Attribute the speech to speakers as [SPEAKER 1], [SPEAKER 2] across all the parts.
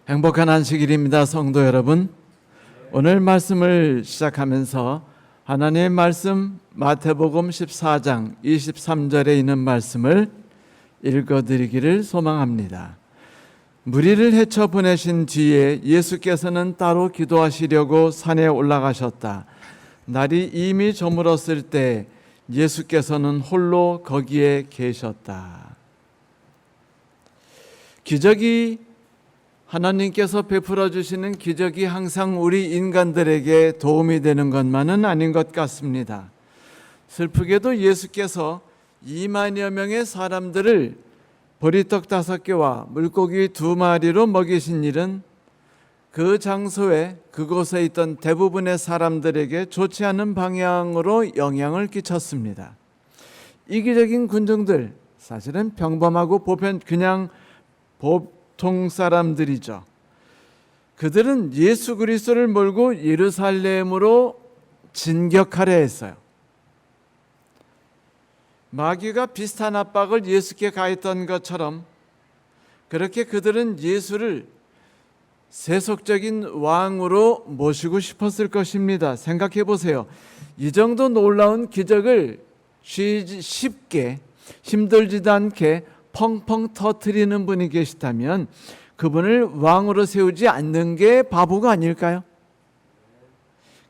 [SPEAKER 1] 행복한 안식일입니다. 성도 여러분, 오늘 말씀을 시작하면서 하나님의 말씀 마태복음 14장 23절에 있는 말씀을 읽어드리기를 소망합니다. 무리를 헤쳐 보내신 뒤에 예수께서는 따로 기도하시려고 산에 올라가셨다. 날이 이미 저물었을 때 예수께서는 홀로 거기에 계셨다. 기적이 하나님께서 베풀어 주시는 기적이 항상 우리 인간들에게 도움이 되는 것만은 아닌 것 같습니다. 슬프게도 예수께서 2만여 명의 사람들을 보리떡 5개와 물고기 2마리로 먹이신 일은 그 장소에 그곳에 있던 대부분의 사람들에게 좋지 않은 방향으로 영향을 끼쳤습니다. 이기적인 군중들, 사실은 평범하고 그냥 보통 사람들이죠. 그들은 예수 그리스도를 몰고 예루살렘으로 진격하려 했어요. 마귀가 비슷한 압박을 예수께 가했던 것처럼 그렇게 그들은 예수를 세속적인 왕으로 모시고 싶었을 것입니다. 생각해 보세요. 이 정도 놀라운 기적을 쉽게 힘들지도 않게 펑펑 터뜨리는 분이 계시다면 그분을 왕으로 세우지 않는 게 바보가 아닐까요?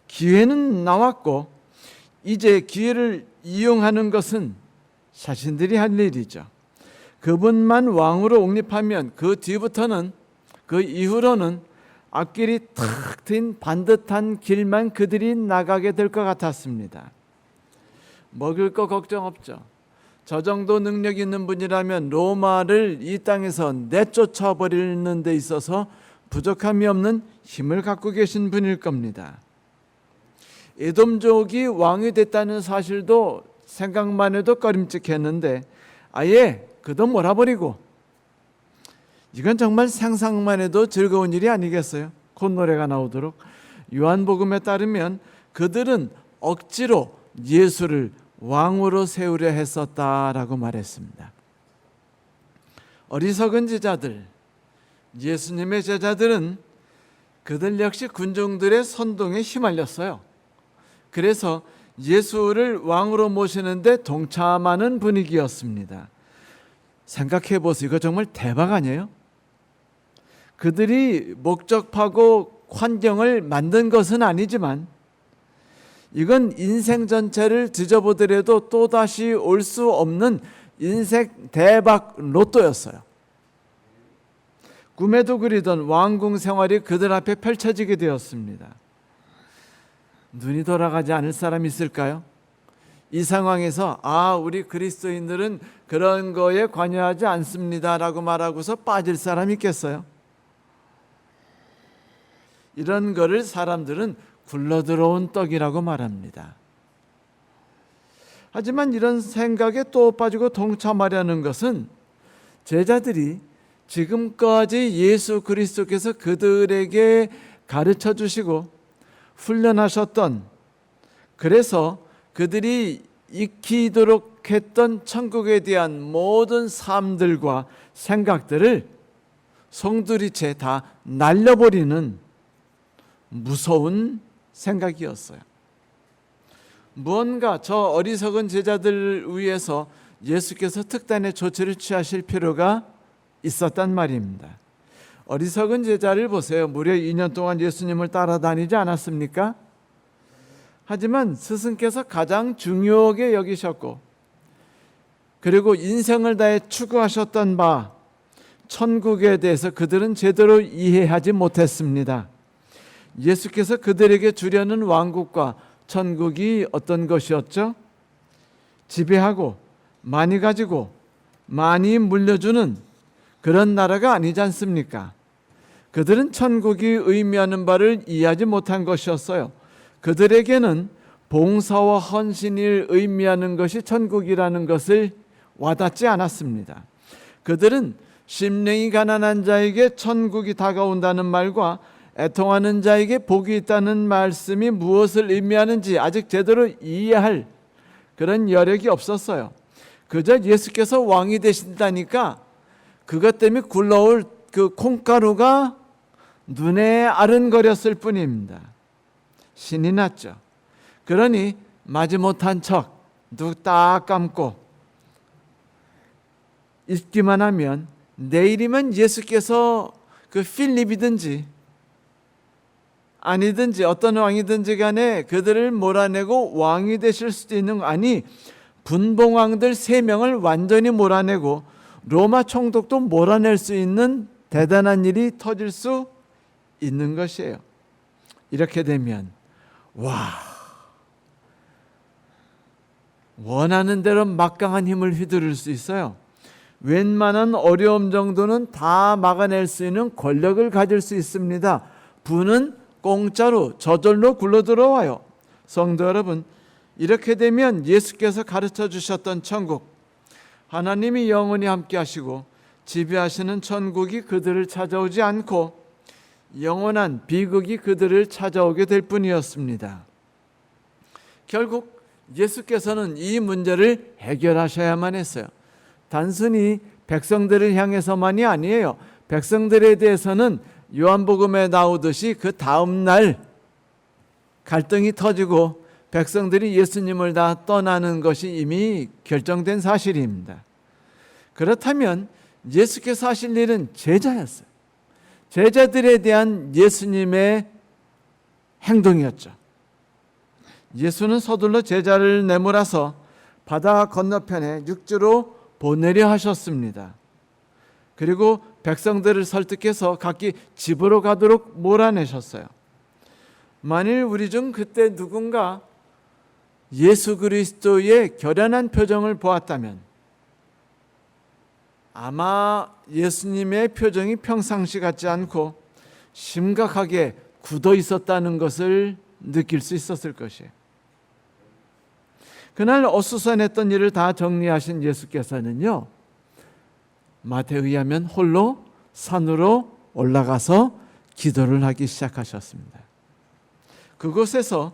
[SPEAKER 1] 기회는 나왔고 이제 기회를 이용하는 것은 자신들이 할 일이죠. 그분만 왕으로 옹립하면 그 뒤부터는, 그 이후로는 앞길이 탁 트인 반듯한 길만 그들이 나가게 될 것 같았습니다. 먹을 거 걱정 없죠. 저 정도 능력 있는 분이라면 로마를 이 땅에서 내쫓아 버리는 데 있어서 부족함이 없는 힘을 갖고 계신 분일 겁니다. 에돔족이 왕이 됐다는 사실도 생각만 해도 꺼림칙했는데 아예 그도 몰아버리고, 이건 정말 상상만 해도 즐거운 일이 아니겠어요? 콧노래가 나오도록. 요한복음에 따르면 그들은 억지로 예수를 왕으로 세우려 했었다라고 말했습니다. 어리석은 제자들, 예수님의 제자들은 그들 역시 군중들의 선동에 휘말렸어요. 그래서 예수를 왕으로 모시는데 동참하는 분위기였습니다. 생각해 보세요. 이거 정말 대박 아니에요? 그들이 목적하고 환경을 만든 것은 아니지만 이건 인생 전체를 뒤져보더라도 또다시 올 수 없는 인생 대박 로또였어요. 꿈에도 그리던 왕궁 생활이 그들 앞에 펼쳐지게 되었습니다. 눈이 돌아가지 않을 사람이 있을까요? 이 상황에서 우리 그리스도인들은 그런 거에 관여하지 않습니다라고 말하고서 빠질 사람이 있겠어요? 이런 거를 사람들은 굴러들어온 떡이라고 말합니다. 하지만 이런 생각에 또 빠지고 동참하려는 것은 제자들이 지금까지 예수 그리스도께서 그들에게 가르쳐 주시고 훈련하셨던, 그래서 그들이 익히도록 했던 천국에 대한 모든 삶들과 생각들을 송두리째 다 날려버리는 무서운 생각이었어요. 무언가 저 어리석은 제자들을 위해서 예수께서 특단의 조치를 취하실 필요가 있었단 말입니다. 어리석은 제자를 보세요. 무려 2년 동안 예수님을 따라다니지 않았습니까? 하지만 스승께서 가장 중요하게 여기셨고, 그리고 인생을 다해 추구하셨던 바 천국에 대해서 그들은 제대로 이해하지 못했습니다. 예수께서 그들에게 주려는 왕국과 천국이 어떤 것이었죠? 지배하고 많이 가지고 많이 물려주는 그런 나라가 아니지 않습니까? 그들은 천국이 의미하는 바를 이해하지 못한 것이었어요. 그들에게는 봉사와 헌신을 의미하는 것이 천국이라는 것을 와닿지 않았습니다. 그들은 심령이 가난한 자에게 천국이 다가온다는 말과 애통하는 자에게 복이 있다는 말씀이 무엇을 의미하는지 아직 제대로 이해할 그런 여력이 없었어요. 그저 예수께서 왕이 되신다니까 그것 때문에 굴러올 그 콩가루가 눈에 아른거렸을 뿐입니다. 신이 났죠. 그러니 마지못한 척 눈 딱 감고 있기만 하면 내일이면 예수께서 그 필립이든지 아니든지 어떤 왕이든지 간에 그들을 몰아내고 왕이 되실 수도 있는 거 아니, 분봉왕들 3명을 완전히 몰아내고 로마 총독도 몰아낼 수 있는 대단한 일이 터질 수 있는 것이에요. 이렇게 되면 원하는 대로 막강한 힘을 휘두를 수 있어요. 웬만한 어려움 정도는 다 막아낼 수 있는 권력을 가질 수 있습니다. 부는 공짜로 저절로 굴러 들어와요. 성도 여러분, 이렇게 되면 예수께서 가르쳐 주셨던 천국, 하나님이 영원히 함께 하시고 지배하시는 천국이 그들을 찾아오지 않고 영원한 비극이 그들을 찾아오게 될 뿐이었습니다. 결국 예수께서는 이 문제를 해결하셔야만 했어요. 단순히 백성들을 향해서만이 아니에요. 백성들에 대해서는 요한복음에 나오듯이 그 다음 날 갈등이 터지고 백성들이 예수님을 다 떠나는 것이 이미 결정된 사실입니다. 그렇다면 예수께서 하실 일은 제자였어요. 제자들에 대한 예수님의 행동이었죠. 예수는 서둘러 제자를 내몰아서 바다 건너편에 육지로 보내려 하셨습니다. 그리고 백성들을 설득해서 각기 집으로 가도록 몰아내셨어요. 만일 우리 중 그때 누군가 예수 그리스도의 결연한 표정을 보았다면 아마 예수님의 표정이 평상시 같지 않고 심각하게 굳어 있었다는 것을 느낄 수 있었을 것이에요. 그날 어수선했던 일을 다 정리하신 예수께서는요, 마태에 의하면 홀로 산으로 올라가서 기도를 하기 시작하셨습니다. 그곳에서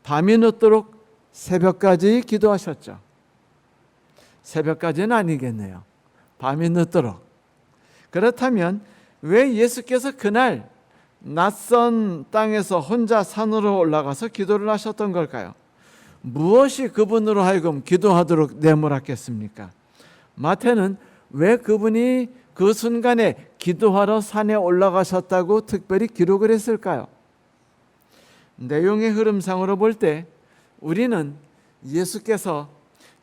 [SPEAKER 1] 밤이 늦도록 새벽까지 기도하셨죠. 새벽까지는 아니겠네요. 밤이 늦도록. 그렇다면 왜 예수께서 그날 낯선 땅에서 혼자 산으로 올라가서 기도를 하셨던 걸까요? 무엇이 그분으로 하여금 기도하도록 내몰았겠습니까? 마태는 왜 그분이 그 순간에 기도하러 산에 올라가셨다고 특별히 기록을 했을까요? 내용의 흐름상으로 볼 때 우리는 예수께서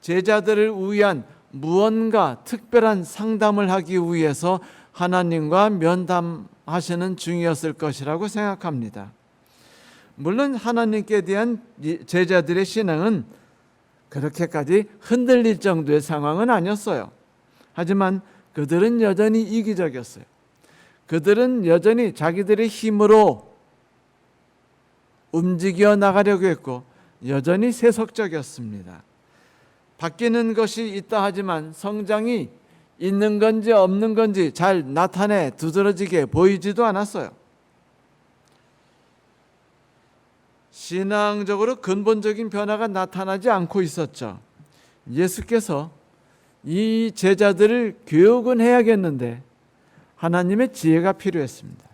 [SPEAKER 1] 제자들을 위한 무언가 특별한 상담을 하기 위해서 하나님과 면담하시는 중이었을 것이라고 생각합니다. 물론 하나님께 대한 제자들의 신앙은 그렇게까지 흔들릴 정도의 상황은 아니었어요. 하지만 그들은 여전히 이기적이었어요. 그들은 여전히 자기들의 힘으로 움직여 나가려고 했고 여전히 세속적이었습니다. 바뀌는 것이 있다 하지만 성장이 있는 건지 없는 건지 잘 나타내 두드러지게 보이지도 않았어요. 신앙적으로 근본적인 변화가 나타나지 않고 있었죠. 예수께서 이 제자들을 교육은 해야겠는데 하나님의 지혜가 필요했습니다.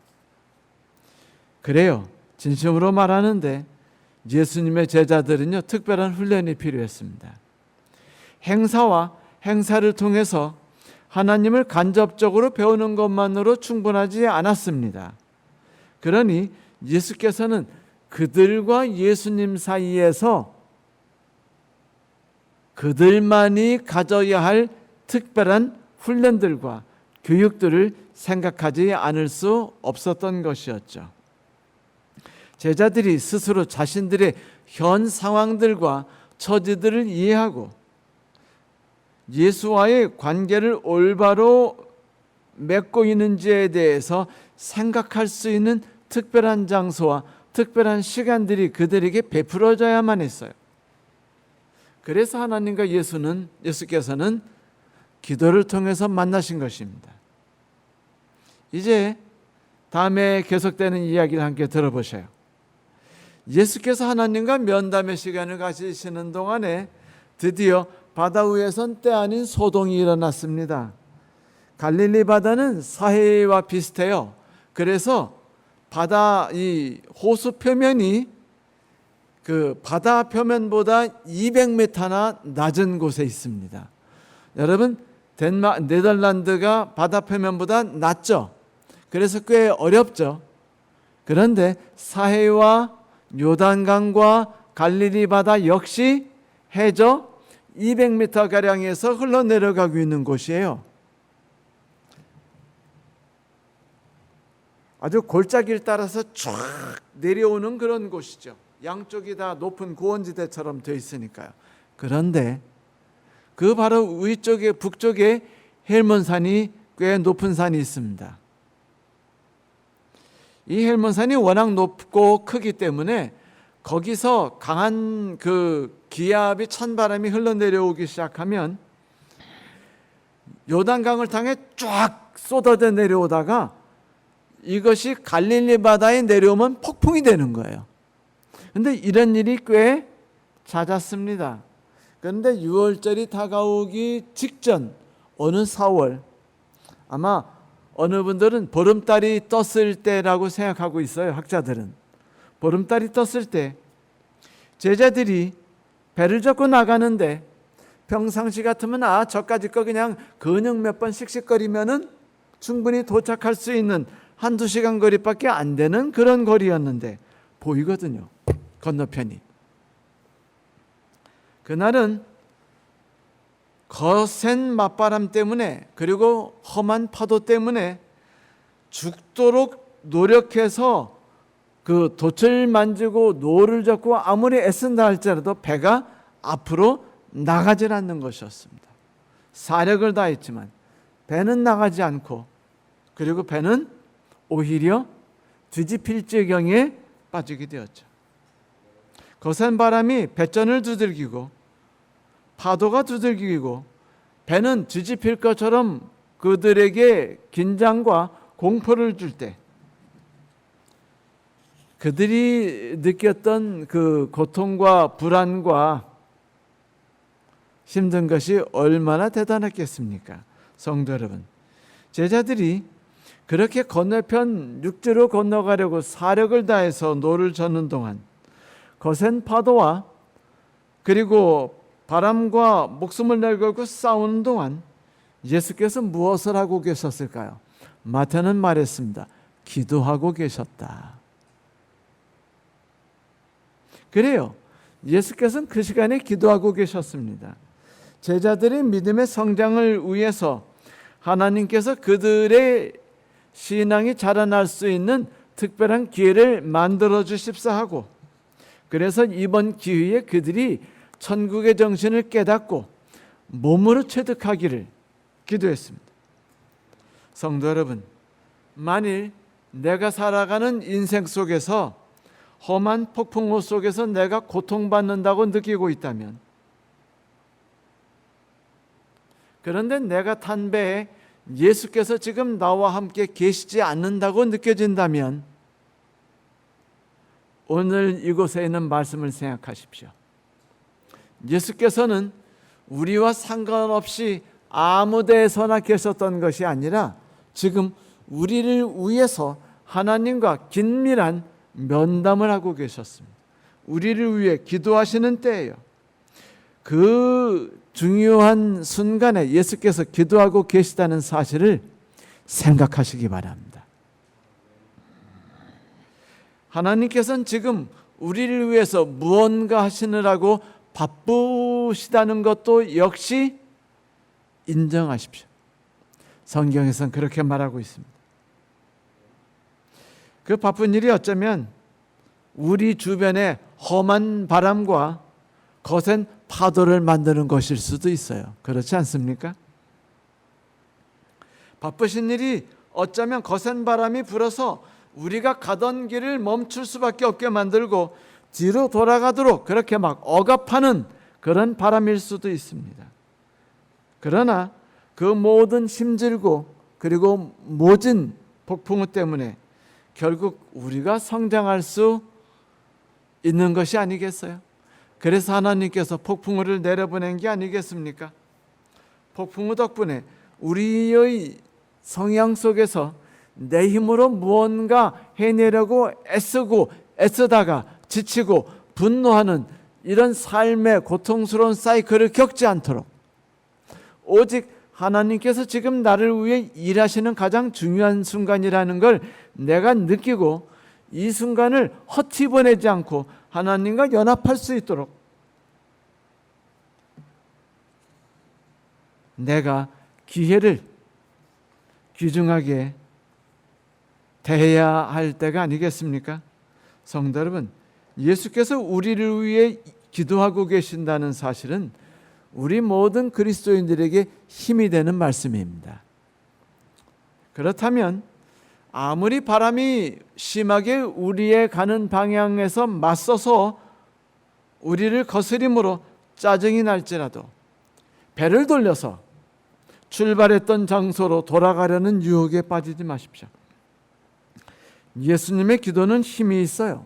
[SPEAKER 1] 그래요. 진심으로 말하는데 예수님의 제자들은요, 특별한 훈련이 필요했습니다. 행사와 행사를 통해서 하나님을 간접적으로 배우는 것만으로 충분하지 않았습니다. 그러니 예수께서는 그들과 예수님 사이에서 그들만이 가져야 할 특별한 훈련들과 교육들을 생각하지 않을 수 없었던 것이었죠. 제자들이 스스로 자신들의 현 상황들과 처지들을 이해하고 예수와의 관계를 올바로 맺고 있는지에 대해서 생각할 수 있는 특별한 장소와 특별한 시간들이 그들에게 베풀어져야만 했어요. 그래서 하나님과 예수께서는 기도를 통해서 만나신 것입니다. 이제 다음에 계속되는 이야기를 함께 들어보셔요. 예수께서 하나님과 면담의 시간을 가지시는 동안에 드디어 바다 위에선 때 아닌 소동이 일어났습니다. 갈릴리 바다는 사해와 비슷해요. 그래서 이 호수 표면이 그 바다 표면보다 200m나 낮은 곳에 있습니다. 여러분, 네덜란드가 바다 표면보다 낮죠. 그래서 꽤 어렵죠. 그런데 사해와 요단강과 갈릴리 바다 역시 해저 200m 가량에서 흘러내려가고 있는 곳이에요. 아주 골짜기를 따라서 쫙 내려오는 그런 곳이죠. 양쪽이 다 높은 고원지대처럼 되어 있으니까요. 그런데 그 바로 위쪽에 북쪽에 헬몬산이 꽤 높은 산이 있습니다. 이 헬몬산이 워낙 높고 크기 때문에 거기서 강한 그 기압이 찬바람이 흘러내려오기 시작하면 요단강을 향해 쫙 쏟아져 내려오다가 이것이 갈릴리 바다에 내려오면 폭풍이 되는 거예요. 그런데 이런 일이 꽤 잦았습니다. 그런데 6월절이 다가오기 직전 어느 4월, 아마 어느 분들은 보름달이 떴을 때라고 생각하고 있어요. 학자들은 보름달이 떴을 때 제자들이 배를 젓고 나가는데 평상시 같으면 저까지 거 그냥 근육 몇 번 씩씩거리면은 충분히 도착할 수 있는 한두 시간 거리밖에 안 되는 그런 거리였는데 보이거든요. 건너편이. 그날은 거센 맞바람 때문에 그리고 험한 파도 때문에 죽도록 노력해서 그 돛을 만지고 노를 젓고 아무리 애쓴다 할지라도 배가 앞으로 나가질 않는 것이었습니다. 사력을 다했지만 배는 나가지 않고, 그리고 배는 오히려 뒤집힐 지경에 빠지게 되었죠. 거센 바람이 배전을 두들기고 파도가 두들기고 배는 뒤집힐 것처럼 그들에게 긴장과 공포를 줄 때 그들이 느꼈던 그 고통과 불안과 힘든 것이 얼마나 대단했겠습니까? 성도 여러분, 제자들이 그렇게 건너편 육지로 건너가려고 사력을 다해서 노를 젓는 동안 거센 파도와 그리고 바람과 목숨을 내걸고 싸우는 동안 예수께서 무엇을 하고 계셨을까요? 마태는 말했습니다. 기도하고 계셨다. 그래요. 예수께서는 그 시간에 기도하고 계셨습니다. 제자들의 믿음의 성장을 위해서 하나님께서 그들의 신앙이 자라날 수 있는 특별한 기회를 만들어 주십사 하고, 그래서 이번 기회에 그들이 천국의 정신을 깨닫고 몸으로 체득하기를 기도했습니다. 성도 여러분, 만일 내가 살아가는 인생 속에서 험한 폭풍우 속에서 내가 고통받는다고 느끼고 있다면, 그런데 내가 탄 배에 예수께서 지금 나와 함께 계시지 않는다고 느껴진다면 오늘 이곳에 있는 말씀을 생각하십시오. 예수께서는 우리와 상관없이 아무 데에서나 계셨던 것이 아니라 지금 우리를 위해서 하나님과 긴밀한 면담을 하고 계셨습니다. 우리를 위해 기도하시는 때예요. 그 중요한 순간에 예수께서 기도하고 계시다는 사실을 생각하시기 바랍니다. 하나님께서는 지금 우리를 위해서 무언가 하시느라고 바쁘시다는 것도 역시 인정하십시오. 성경에서는 그렇게 말하고 있습니다. 그 바쁜 일이 어쩌면 우리 주변에 험한 바람과 거센 파도를 만드는 것일 수도 있어요. 그렇지 않습니까? 바쁘신 일이 어쩌면 거센 바람이 불어서 우리가 가던 길을 멈출 수밖에 없게 만들고 뒤로 돌아가도록 그렇게 막 억압하는 그런 바람일 수도 있습니다. 그러나 그 모든 힘들고 그리고 모진 폭풍우 때문에 결국 우리가 성장할 수 있는 것이 아니겠어요? 그래서 하나님께서 폭풍우를 내려보낸 게 아니겠습니까? 폭풍우 덕분에 우리의 성향 속에서 내 힘으로 무언가 해내려고 애쓰다가 지치고 분노하는 이런 삶의 고통스러운 사이클을 겪지 않도록, 오직 하나님께서 지금 나를 위해 일하시는 가장 중요한 순간이라는 걸 내가 느끼고 이 순간을 헛히 보내지 않고 하나님과 연합할 수 있도록 내가 기회를 귀중하게 대해야 할 때가 아니겠습니까? 성도 여러분, 예수께서 우리를 위해 기도하고 계신다는 사실은 우리 모든 그리스도인들에게 힘이 되는 말씀입니다. 그렇다면 아무리 바람이 심하게 우리의 가는 방향에서 맞서서 우리를 거스림으로 짜증이 날지라도 배를 돌려서 출발했던 장소로 돌아가려는 유혹에 빠지지 마십시오. 예수님의 기도는 힘이 있어요.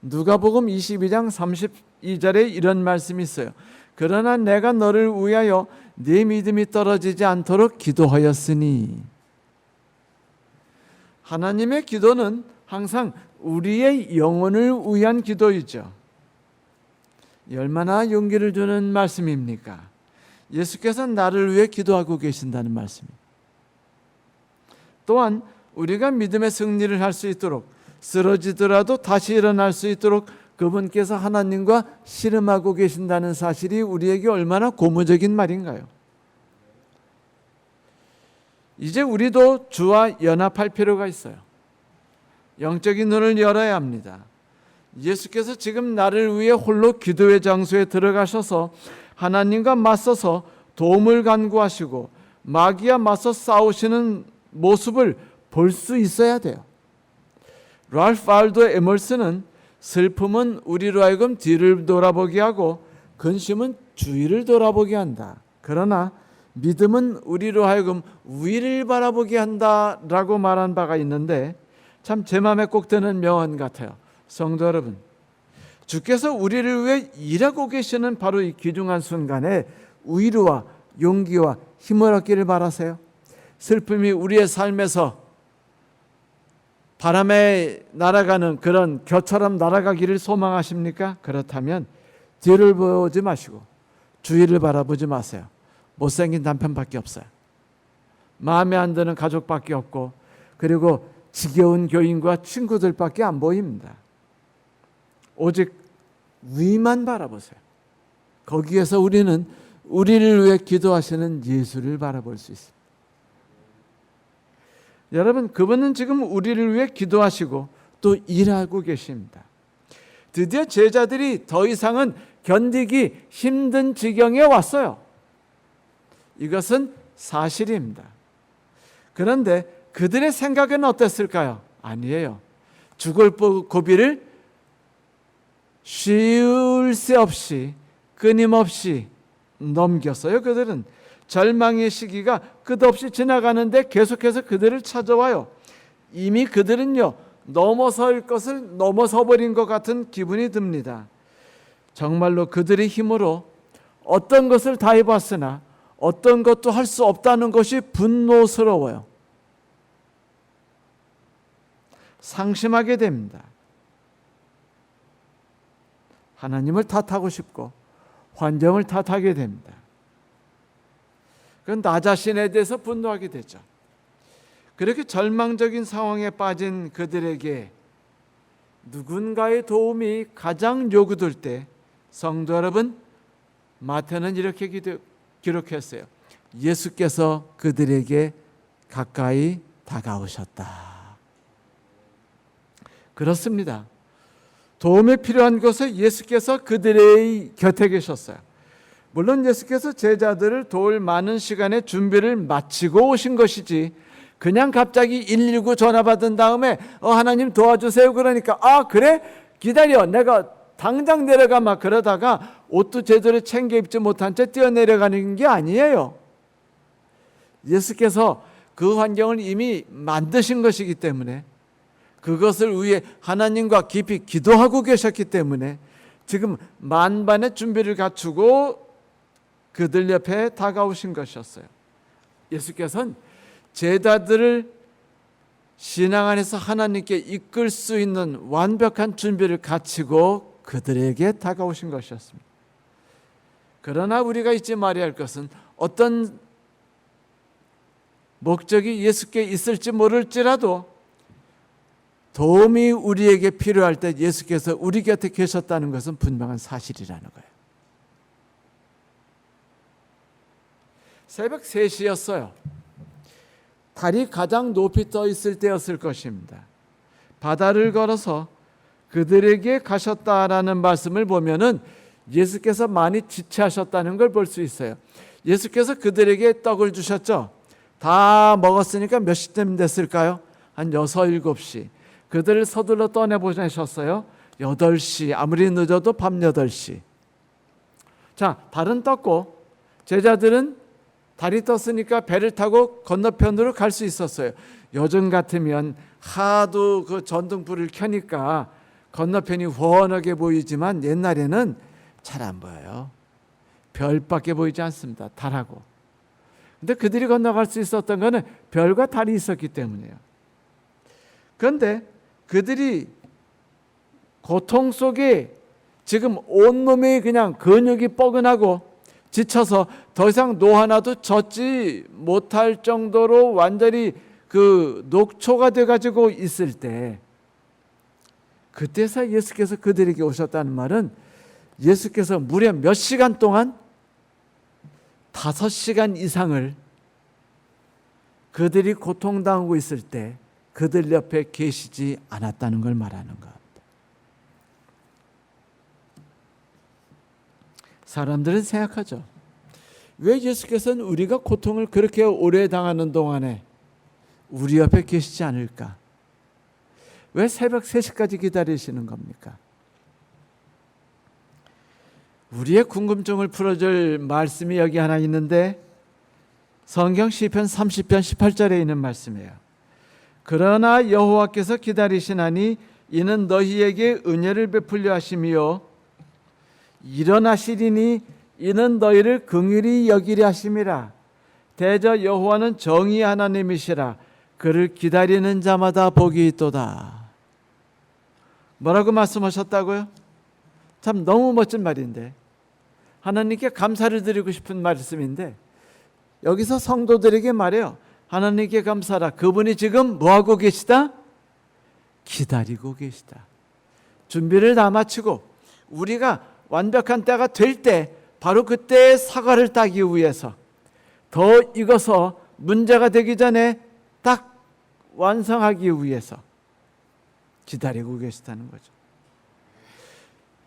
[SPEAKER 1] 누가복음 22장 32절에 이런 말씀이 있어요. 그러나 내가 너를 위하여 네 믿음이 떨어지지 않도록 기도하였으니. 하나님의 기도는 항상 우리의 영혼을 위한 기도이죠. 얼마나 용기를 주는 말씀입니까? 예수께서 나를 위해 기도하고 계신다는 말씀입니다. 또한 우리가 믿음의 승리를 할 수 있도록, 쓰러지더라도 다시 일어날 수 있도록 그분께서 하나님과 씨름하고 계신다는 사실이 우리에게 얼마나 고무적인 말인가요? 이제 우리도 주와 연합할 필요가 있어요. 영적인 눈을 열어야 합니다. 예수께서 지금 나를 위해 홀로 기도의 장소에 들어가셔서 하나님과 맞서서 도움을 간구하시고 마귀와 맞서 싸우시는 모습을 볼 수 있어야 돼요. 랄프 알도 에머슨은 슬픔은 우리로 하여금 뒤를 돌아보게 하고 근심은 주위를 돌아보게 한다. 그러나 믿음은 우리로 하여금 위를 바라보게 한다라고 말한 바가 있는데 참 제 마음에 꼭 드는 명언 같아요. 성도 여러분, 주께서 우리를 위해 일하고 계시는 바로 이 귀중한 순간에 위로와 용기와 힘을 얻기를 바라세요. 슬픔이 우리의 삶에서 바람에 날아가는 그런 겨처럼 날아가기를 소망하십니까? 그렇다면 뒤를 보지 마시고 주위를 바라보지 마세요. 못생긴 남편밖에 없어요. 마음에 안 드는 가족밖에 없고, 그리고 지겨운 교인과 친구들밖에 안 보입니다. 오직 위만 바라보세요. 거기에서 우리는 우리를 위해 기도하시는 예수를 바라볼 수 있습니다. 여러분, 그분은 지금 우리를 위해 기도하시고 또 일하고 계십니다. 드디어 제자들이 더 이상은 견디기 힘든 지경에 왔어요. 이것은 사실입니다. 그런데 그들의 생각은 어땠을까요? 아니에요. 죽을 고비를 쉴 새 없이 끊임없이 넘겼어요. 그들은 절망의 시기가 끝없이 지나가는데 계속해서 그들을 찾아와요. 이미 그들은요, 넘어설 것을 넘어서 버린 것 같은 기분이 듭니다. 정말로 그들의 힘으로 어떤 것을 다 해봤으나 어떤 것도 할 수 없다는 것이 분노스러워요. 상심하게 됩니다. 하나님을 탓하고 싶고 환경을 탓하게 됩니다. 그건 나 자신에 대해서 분노하게 되죠. 그렇게 절망적인 상황에 빠진 그들에게 누군가의 도움이 가장 요구될 때, 성도 여러분, 마태는 이렇게 기록했어요. 예수께서 그들에게 가까이 다가오셨다. 그렇습니다. 도움이 필요한 것에 예수께서 그들의 곁에 계셨어요. 물론 예수께서 제자들을 도울 많은 시간의 준비를 마치고 오신 것이지, 그냥 갑자기 119 전화 받은 다음에 하나님 도와주세요 그러니까 그래? 기다려, 내가 당장 내려가 막 그러다가 옷도 제대로 챙겨 입지 못한 채 뛰어내려가는 게 아니에요. 예수께서 그 환경을 이미 만드신 것이기 때문에, 그것을 위해 하나님과 깊이 기도하고 계셨기 때문에 지금 만반의 준비를 갖추고 그들 옆에 다가오신 것이었어요. 예수께서는 제자들을 신앙 안에서 하나님께 이끌 수 있는 완벽한 준비를 갖추고 그들에게 다가오신 것이었습니다. 그러나 우리가 잊지 말아야 할 것은 어떤 목적이 예수께 있을지 모를지라도 도움이 우리에게 필요할 때 예수께서 우리 곁에 계셨다는 것은 분명한 사실이라는 거예요. 새벽 3시였어요. 달이 가장 높이 떠 있을 때였을 것입니다. 바다를 걸어서 그들에게 가셨다라는 말씀을 보면은 예수께서 많이 지체하셨다는 걸 볼 수 있어요. 예수께서 그들에게 떡을 주셨죠. 다 먹었으니까 몇 시쯤 됐을까요? 한 6, 7시. 그들을 서둘러 떠내보내셨어요. 8시, 아무리 늦어도 밤 8시. 자, 달은 떴고 제자들은 달이 떴으니까 배를 타고 건너편으로 갈 수 있었어요. 요즘 같으면 하도 그 전등불을 켜니까 건너편이 훤하게 보이지만 옛날에는 잘 안 보여요. 별밖에 보이지 않습니다. 달하고. 근데 그들이 건너갈 수 있었던 것은 별과 달이 있었기 때문이에요. 그런데 그들이 고통 속에 지금 온몸이 그냥 근육이 뻐근하고 지쳐서 더 이상 노 하나도 젓지 못할 정도로 완전히 그 녹초가 돼가지고 있을 때, 그때서 예수께서 그들에게 오셨다는 말은 예수께서 무려 몇 시간 동안 5시간 이상을 그들이 고통당하고 있을 때 그들 옆에 계시지 않았다는 걸 말하는 것. 사람들은 생각하죠. 왜 예수께서는 우리가 고통을 그렇게 오래 당하는 동안에 우리 옆에 계시지 않을까? 왜 새벽 3시까지 기다리시는 겁니까? 우리의 궁금증을 풀어줄 말씀이 여기 하나 있는데 성경 시편 30편 18절에 있는 말씀이에요. 그러나 여호와께서 기다리시나니 이는 너희에게 은혜를 베풀려 하심이요 일어나시리니 이는 너희를 긍휼히 여기려 하심이라. 대저 여호와는 정의 하나님이시라. 그를 기다리는 자마다 복이 있도다. 뭐라고 말씀하셨다고요? 참 너무 멋진 말인데, 하나님께 감사를 드리고 싶은 말씀인데 여기서 성도들에게 말해요. 하나님께 감사라. 그분이 지금 뭐하고 계시다? 기다리고 계시다. 준비를 다 마치고 우리가 완벽한 때가 될 때 바로 그때 사과를 따기 위해서 더 익어서 문제가 되기 전에 딱 완성하기 위해서 기다리고 계시다는 거죠.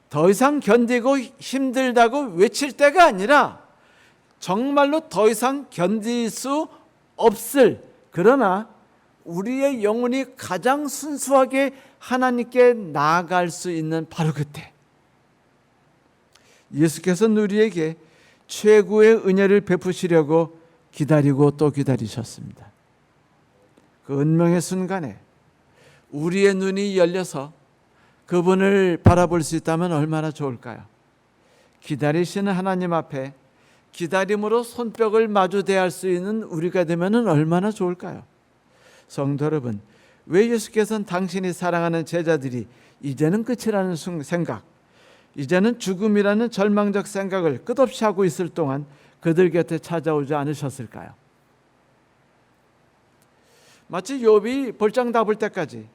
[SPEAKER 1] 더 이상 견디고 힘들다고 외칠 때가 아니라 정말로 더 이상 견딜 수 없을, 그러나 우리의 영혼이 가장 순수하게 하나님께 나아갈 수 있는 바로 그때 예수께서는 우리에게 최고의 은혜를 베푸시려고 기다리고 또 기다리셨습니다. 그 운명의 순간에 우리의 눈이 열려서 그분을 바라볼 수 있다면 얼마나 좋을까요? 기다리시는 하나님 앞에 기다림으로 손뼉을 마주 대할 수 있는 우리가 되면 얼마나 좋을까요? 성도 여러분, 왜 예수께서는 당신이 사랑하는 제자들이 이제는 끝이라는 생각, 이제는 죽음이라는 절망적 생각을 끝없이 하고 있을 동안 그들 곁에 찾아오지 않으셨을까요? 마치 욥이 볼장 다볼 때까지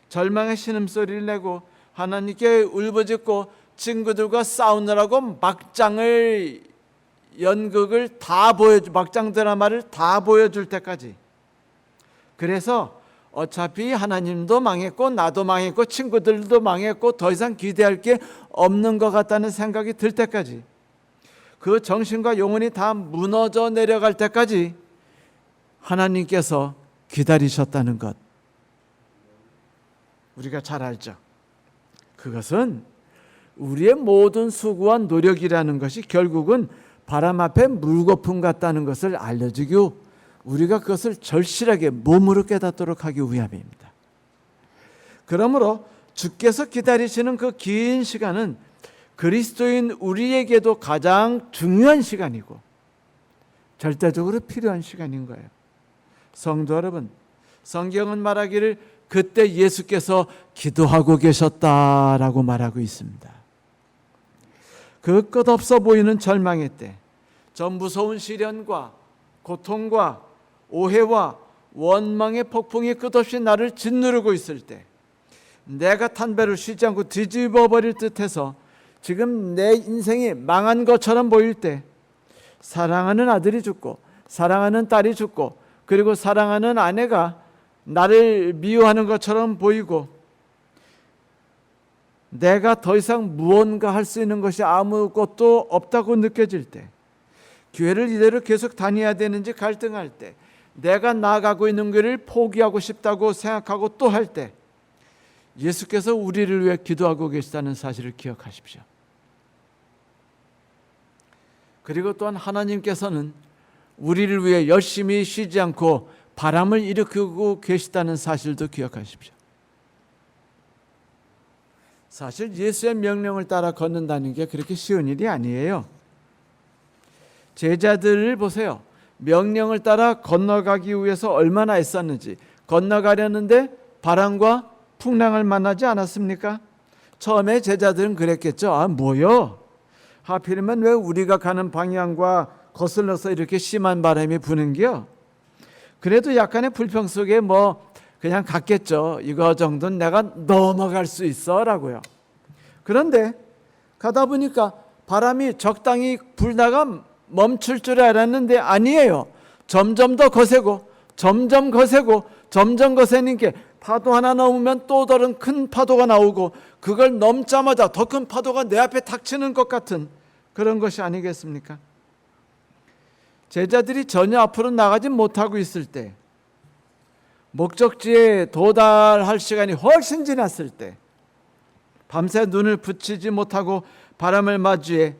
[SPEAKER 1] 절망의 신음소리를 내고 하나님께 울부짖고 친구들과 싸우느라고 연극을 다 막장 드라마를 다 보여줄 때까지, 그래서 어차피 하나님도 망했고 나도 망했고 친구들도 망했고 더 이상 기대할 게 없는 것 같다는 생각이 들 때까지, 그 정신과 영혼이 다 무너져 내려갈 때까지 하나님께서 기다리셨다는 것, 우리가 잘 알죠. 그것은 우리의 모든 수고와 노력이라는 것이 결국은 바람 앞에 물거품 같다는 것을 알려주기, 우리가 그것을 절실하게 몸으로 깨닫도록 하기 위함입니다. 그러므로 주께서 기다리시는 그 긴 시간은 그리스도인 우리에게도 가장 중요한 시간이고 절대적으로 필요한 시간인 거예요. 성도 여러분, 성경은 말하기를 그때 예수께서 기도하고 계셨다라고 말하고 있습니다. 그 끝없어 보이는 절망의 때, 저 무서운 시련과 고통과 오해와 원망의 폭풍이 끝없이 나를 짓누르고 있을 때, 내가 탄 배를 쉬지 않고 뒤집어 버릴 듯해서 지금 내 인생이 망한 것처럼 보일 때, 사랑하는 아들이 죽고 사랑하는 딸이 죽고 그리고 사랑하는 아내가 나를 미워하는 것처럼 보이고 내가 더 이상 무언가 할 수 있는 것이 아무것도 없다고 느껴질 때, 교회를 이대로 계속 다녀야 되는지 갈등할 때, 내가 나아가고 있는 길을 포기하고 싶다고 생각하고 또 할 때, 예수께서 우리를 위해 기도하고 계시다는 사실을 기억하십시오. 그리고 또한 하나님께서는 우리를 위해 열심히 쉬지 않고 바람을 일으키고 계시다는 사실도 기억하십시오. 사실 예수의 명령을 따라 걷는다는 게 그렇게 쉬운 일이 아니에요. 제자들을 보세요. 명령을 따라 건너가기 위해서 얼마나 애썼는지. 건너가려는데 바람과 풍랑을 만나지 않았습니까? 처음에 제자들은 그랬겠죠. 아, 뭐요? 하필이면 왜 우리가 가는 방향과 거슬러서 이렇게 심한 바람이 부는겨? 그래도 약간의 불평 속에 그냥 갔겠죠. 이거 정도는 내가 넘어갈 수 있어 라고요. 그런데 가다 보니까 바람이 적당히 불다가 멈출 줄 알았는데 아니에요. 점점 더 거세고 점점 거세고 점점 거세는 게 파도 하나 넘으면 또 다른 큰 파도가 나오고 그걸 넘자마자 더 큰 파도가 내 앞에 닥치는 것 같은 그런 것이 아니겠습니까? 제자들이 전혀 앞으로 나가지 못하고 있을 때, 목적지에 도달할 시간이 훨씬 지났을 때, 밤새 눈을 붙이지 못하고 바람을 마주해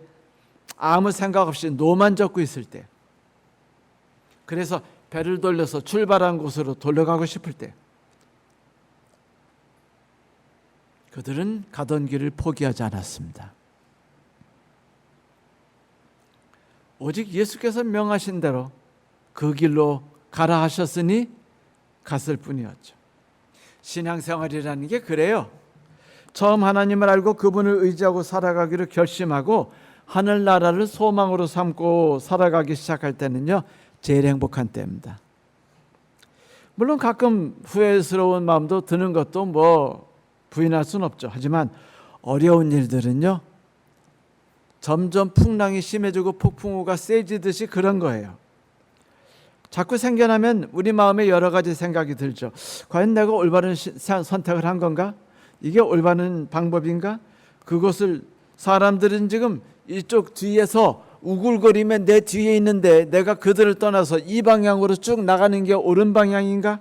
[SPEAKER 1] 아무 생각 없이 노만 젓고 있을 때, 그래서 배를 돌려서 출발한 곳으로 돌려가고 싶을 때, 그들은 가던 길을 포기하지 않았습니다. 오직 예수께서 명하신 대로 그 길로 가라 하셨으니 갔을 뿐이었죠. 신앙생활이라는 게 그래요. 처음 하나님을 알고 그분을 의지하고 살아가기를 결심하고 하늘나라를 소망으로 삼고 살아가기 시작할 때는요, 제일 행복한 때입니다. 물론 가끔 후회스러운 마음도 드는 것도 부인할 수는 없죠. 하지만 어려운 일들은요, 점점 풍랑이 심해지고 폭풍우가 세지듯이 그런 거예요. 자꾸 생겨나면 우리 마음에 여러 가지 생각이 들죠. 과연 내가 올바른 선택을 한 건가? 이게 올바른 방법인가? 그것을 사람들은 지금 이쪽 뒤에서 우글거리며 내 뒤에 있는데 내가 그들을 떠나서 이 방향으로 쭉 나가는 게 옳은 방향인가?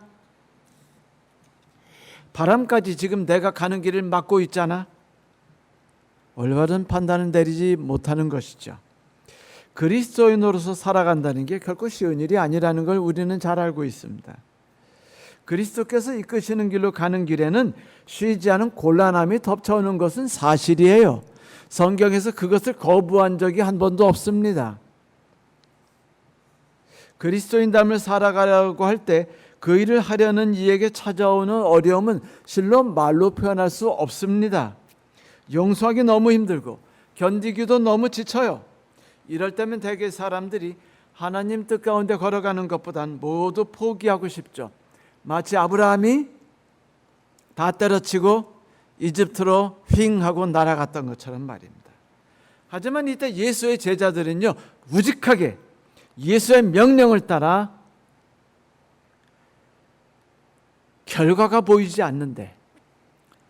[SPEAKER 1] 바람까지 지금 내가 가는 길을 막고 있잖아. 올바른 판단을 내리지 못하는 것이죠. 그리스도인으로서 살아간다는 게 결코 쉬운 일이 아니라는 걸 우리는 잘 알고 있습니다. 그리스도께서 이끄시는 길로 가는 길에는 쉬지 않은 곤란함이 덮쳐오는 것은 사실이에요. 성경에서 그것을 거부한 적이 한 번도 없습니다. 그리스도인담을 살아가려고 할 때 그 일을 하려는 이에게 찾아오는 어려움은 실로 말로 표현할 수 없습니다. 용서하기 너무 힘들고 견디기도 너무 지쳐요. 이럴 때면 대개 사람들이 하나님 뜻 가운데 걸어가는 것보단 모두 포기하고 싶죠. 마치 아브라함이 다 때려치고 이집트로 휙 하고 날아갔던 것처럼 말입니다. 하지만 이때 예수의 제자들은요, 우직하게 예수의 명령을 따라 결과가 보이지 않는데,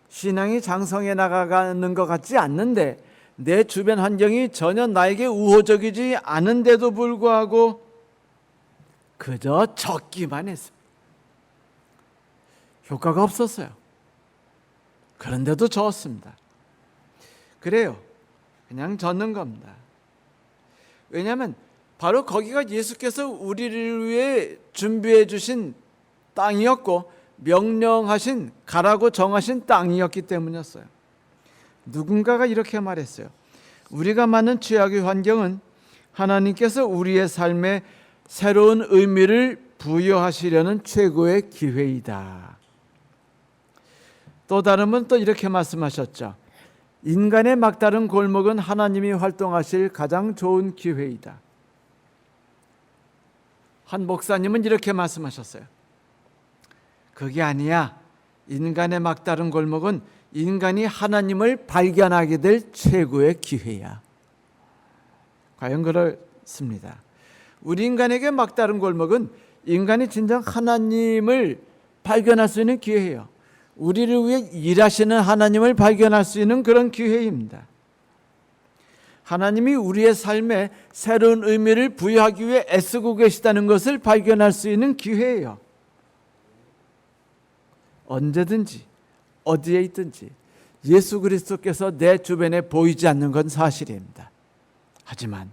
[SPEAKER 1] 신앙이 장성해 나가는 것 같지 않는데, 내 주변 환경이 전혀 나에게 우호적이지 않은데도 불구하고 그저 젖기만 했습니다. 효과가 없었어요. 그런데도 젖었습니다. 그래요. 그냥 젖는 겁니다. 왜냐하면 바로 거기가 예수께서 우리를 위해 준비해 주신 땅이었고 명령하신 가라고 정하신 땅이었기 때문이었어요. 누군가가 이렇게 말했어요. 우리가 맞는 최악의 환경은 하나님께서 우리의 삶에 새로운 의미를 부여하시려는 최고의 기회이다. 또 다른 분 또 이렇게 말씀하셨죠. 인간의 막다른 골목은 하나님이 활동하실 가장 좋은 기회이다. 한 목사님은 이렇게 말씀하셨어요. 그게 아니야. 인간의 막다른 골목은 인간이 하나님을 발견하게 될 최고의 기회야. 과연 그렇습니다. 우리 인간에게 막다른 골목은 인간이 진정 하나님을 발견할 수 있는 기회예요. 우리를 위해 일하시는 하나님을 발견할 수 있는 그런 기회입니다. 하나님이 우리의 삶에 새로운 의미를 부여하기 위해 애쓰고 계시다는 것을 발견할 수 있는 기회예요. 언제든지 어디에 있든지 예수 그리스도께서 내 주변에 보이지 않는 건 사실입니다. 하지만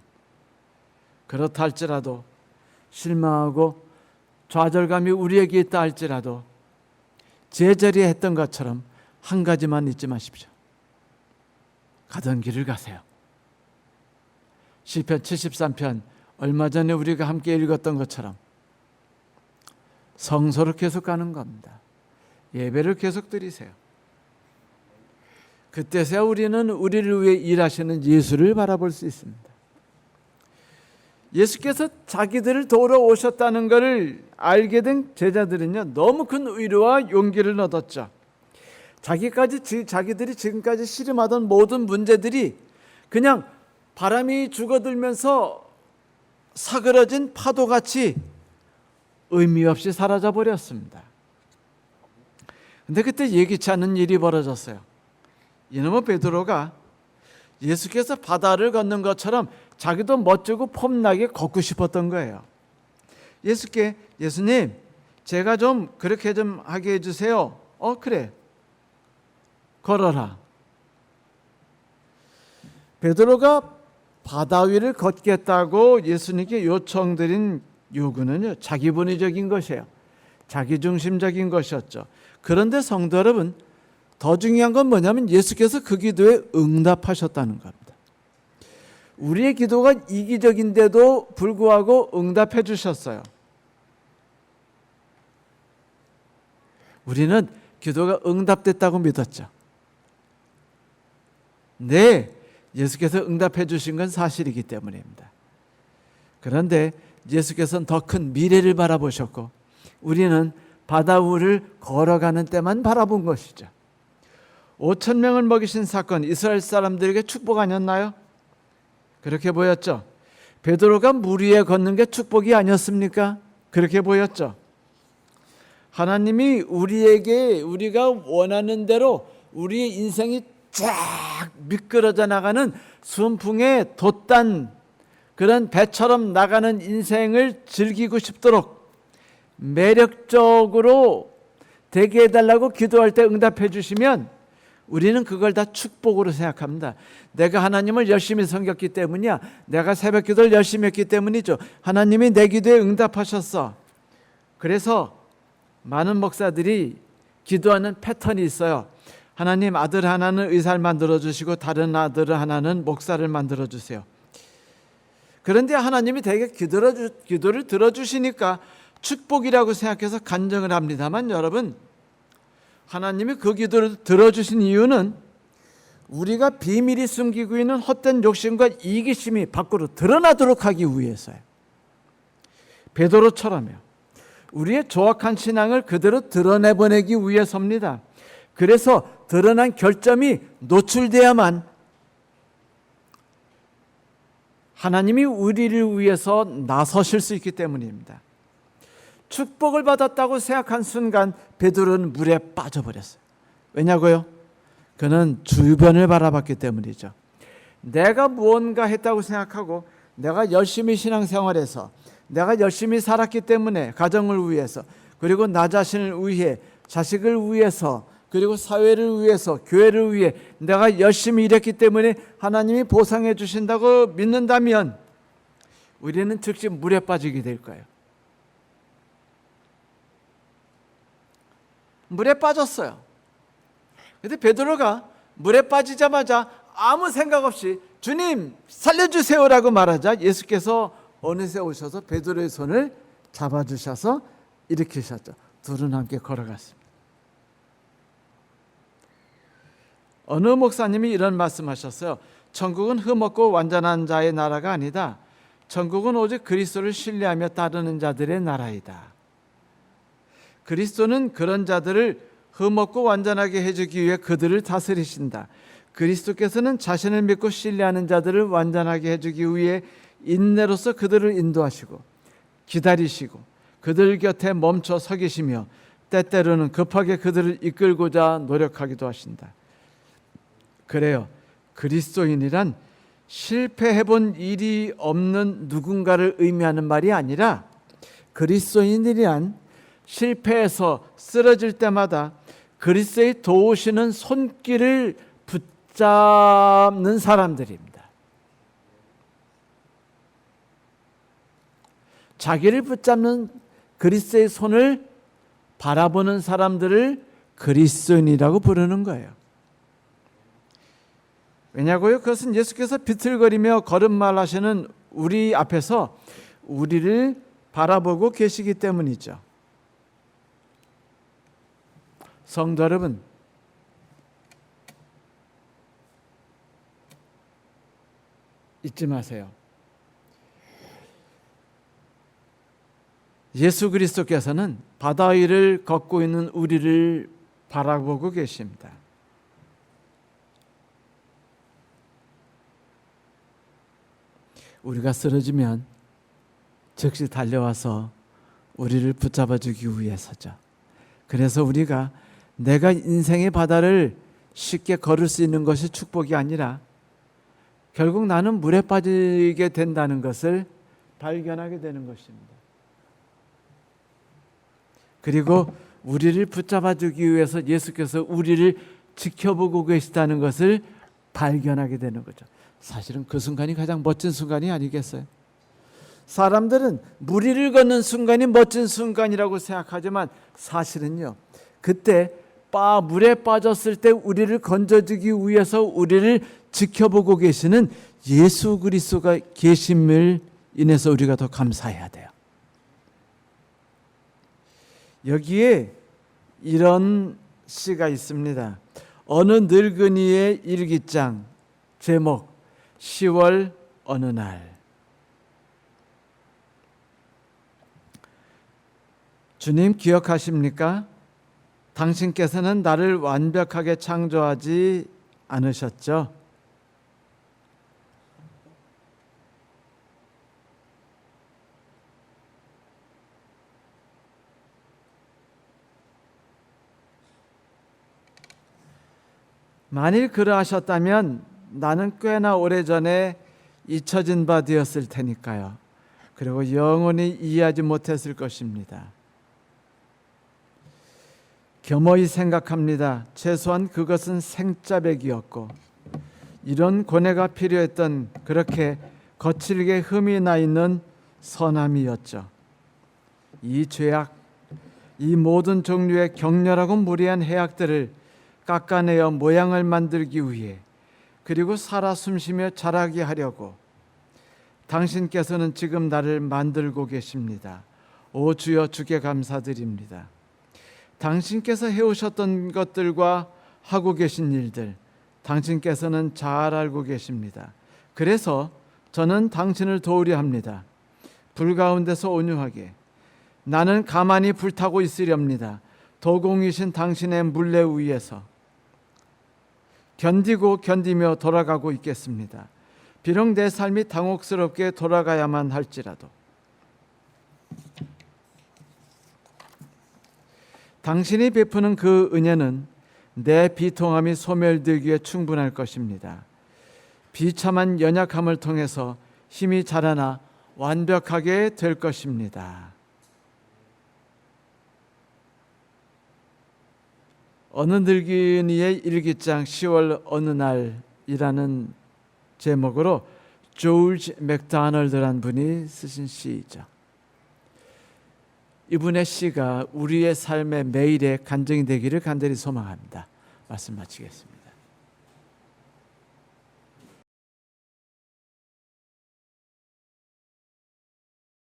[SPEAKER 1] 그렇다 할지라도 실망하고 좌절감이 우리에게 있다 할지라도 제자리에 했던 것처럼 한 가지만 잊지 마십시오. 가던 길을 가세요. 시편 73편 얼마 전에 우리가 함께 읽었던 것처럼 성소를 계속 가는 겁니다. 예배를 계속 드리세요. 그때서야 우리는 우리를 위해 일하시는 예수를 바라볼 수 있습니다. 예수께서 자기들을 도우러 오셨다는 것을 알게 된 제자들은요, 너무 큰 위로와 용기를 얻었죠. 자기들이 지금까지 씨름하던 모든 문제들이 그냥 바람이 죽어들면서 사그러진 파도같이 의미 없이 사라져 버렸습니다. 근데 그때 예기치 않은 일이 벌어졌어요. 이놈의 베드로가 예수께서 바다를 걷는 것처럼 자기도 멋지고 폼나게 걷고 싶었던 거예요. 예수께 예수님, 제가 좀 그렇게 좀 하게 해주세요. 그래, 걸어라. 베드로가 바다 위를 걷겠다고 예수님께 요청드린 요구는요, 자기본위적인 것이에요. 자기중심적인 것이었죠. 그런데 성도 여러분, 더 중요한 건 뭐냐면 예수께서 그 기도에 응답하셨다는 겁니다. 우리의 기도가 이기적인데도 불구하고 응답해 주셨어요. 우리는 기도가 응답됐다고 믿었죠. 네, 예수께서 응답해 주신 건 사실이기 때문입니다. 그런데 예수께서는 더 큰 미래를 바라보셨고 우리는 바다 위를 걸어가는 때만 바라본 것이죠. 5천 명을 먹이신 사건, 이스라엘 사람들에게 축복 아니었나요? 그렇게 보였죠. 베드로가 물 위에 걷는 게 축복이 아니었습니까? 그렇게 보였죠. 하나님이 우리에게 우리가 원하는 대로 우리의 인생이 쫙 미끄러져 나가는 순풍에 돛단 그런 배처럼 나가는 인생을 즐기고 싶도록 매력적으로 되게 해달라고 기도할 때 응답해 주시면 우리는 그걸 다 축복으로 생각합니다. 내가 하나님을 열심히 섬겼기 때문이야. 내가 새벽 기도를 열심히 했기 때문이죠. 하나님이 내 기도에 응답하셨어. 그래서 많은 목사들이 기도하는 패턴이 있어요. 하나님, 아들 하나는 의사를 만들어주시고 다른 아들 하나는 목사를 만들어주세요. 그런데 하나님이 대개 기도를 들어주시니까 축복이라고 생각해서 간증을 합니다만 여러분, 하나님이 그 기도를 들어주신 이유는 우리가 비밀이 숨기고 있는 헛된 욕심과 이기심이 밖으로 드러나도록 하기 위해서요. 베드로처럼요. 우리의 조악한 신앙을 그대로 드러내보내기 위해서입니다. 그래서 드러난 결점이 노출돼야만 하나님이 우리를 위해서 나서실 수 있기 때문입니다. 축복을 받았다고 생각한 순간 베드로는 물에 빠져버렸어요. 왜냐고요? 그는 주변을 바라봤기 때문이죠. 내가 무언가 했다고 생각하고 내가 열심히 신앙생활해서 내가 열심히 살았기 때문에 가정을 위해서 그리고 나 자신을 위해 자식을 위해서 그리고 사회를 위해서 교회를 위해 내가 열심히 일했기 때문에 하나님이 보상해 주신다고 믿는다면 우리는 즉시 물에 빠지게 될 거예요. 물에 빠졌어요. 그런데 베드로가 물에 빠지자마자 아무 생각 없이 주님 살려주세요라고 말하자 예수께서 어느새 오셔서 베드로의 손을 잡아주셔서 일으키셨죠. 둘은 함께 걸어갔습니다. 어느 목사님이 이런 말씀하셨어요. 천국은 흠없고 완전한 자의 나라가 아니다. 천국은 오직 그리스도를 신뢰하며 따르는 자들의 나라이다. 그리스도는 그런 자들을 흠없고 완전하게 해주기 위해 그들을 다스리신다. 그리스도께서는 자신을 믿고 신뢰하는 자들을 완전하게 해주기 위해 인내로서 그들을 인도하시고 기다리시고 그들 곁에 멈춰 서 계시며 때때로는 급하게 그들을 이끌고자 노력하기도 하신다. 그래요. 그리스도인이란 실패해본 일이 없는 누군가를 의미하는 말이 아니라 그리스도인이란 실패해서 쓰러질 때마다 그리스도의 도우시는 손길을 붙잡는 사람들입니다. 자기를 붙잡는 그리스도의 손을 바라보는 사람들을 그리스도인이라고 부르는 거예요. 왜냐고요? 그것은 예수께서 비틀거리며 걸음말하시는 우리 앞에서 우리를 바라보고 계시기 때문이죠. 성도 여러분, 잊지 마세요. 예수 그리스도께서는 바다 위를 걷고 있는 우리를 바라보고 계십니다. 우리가 쓰러지면 즉시 달려와서 우리를 붙잡아주기 위해서죠. 그래서 우리가 내가 인생의 바다를 쉽게 걸을 수 있는 것이 축복이 아니라 결국 나는 물에 빠지게 된다는 것을 발견하게 되는 것입니다. 그리고 우리를 붙잡아주기 위해서 예수께서 우리를 지켜보고 계시다는 것을 발견하게 되는 거죠. 사실은 그 순간이 가장 멋진 순간이 아니겠어요? 사람들은 물 위를 걷는 순간이 멋진 순간이라고 생각하지만 사실은요, 그때 물에 빠졌을 때 우리를 건져주기 위해서 우리를 지켜보고 계시는 예수 그리스도가 계심을 인해서 우리가 더 감사해야 돼요. 여기에 이런 시가 있습니다. 어느 늙은이의 일기장, 제목 10월 어느 날. 주님 기억하십니까? 당신께서는 나를 완벽하게 창조하지 않으셨죠? 만일 그러하셨다면 나는 꽤나 오래전에 잊혀진 바 되었을 테니까요. 그리고 영원히 이해하지 못했을 것입니다. 겸허히 생각합니다. 최소한 그것은 생짜배기였고 이런 고뇌가 필요했던 그렇게 거칠게 흠이 나 있는 선함이었죠. 이 죄악, 이 모든 종류의 격렬하고 무리한 해악들을 깎아내어 모양을 만들기 위해 그리고 살아 숨쉬며 자라게 하려고 당신께서는 지금 나를 만들고 계십니다. 오 주여, 주께 감사드립니다. 당신께서 해오셨던 것들과 하고 계신 일들, 당신께서는 잘 알고 계십니다. 그래서 저는 당신을 도우려 합니다. 불 가운데서 온유하게 나는 가만히 불타고 있으렵니다. 도공이신 당신의 물레 위에서 견디며 돌아가고 있겠습니다. 비록 내 삶이 당혹스럽게 돌아가야만 할지라도 당신이 베푸는 그 은혜는 내 비통함이 소멸되기에 충분할 것입니다. 비참한 연약함을 통해서 힘이 자라나 완벽하게 될 것입니다. 어느 늙은이의 일기장 10월 어느 날이라는 제목으로 조지 맥도날드라는 분이 쓰신 시이죠. 이분의 시가 우리의 삶의 매일의 간증이 되기를 간절히 소망합니다. 말씀 마치겠습니다.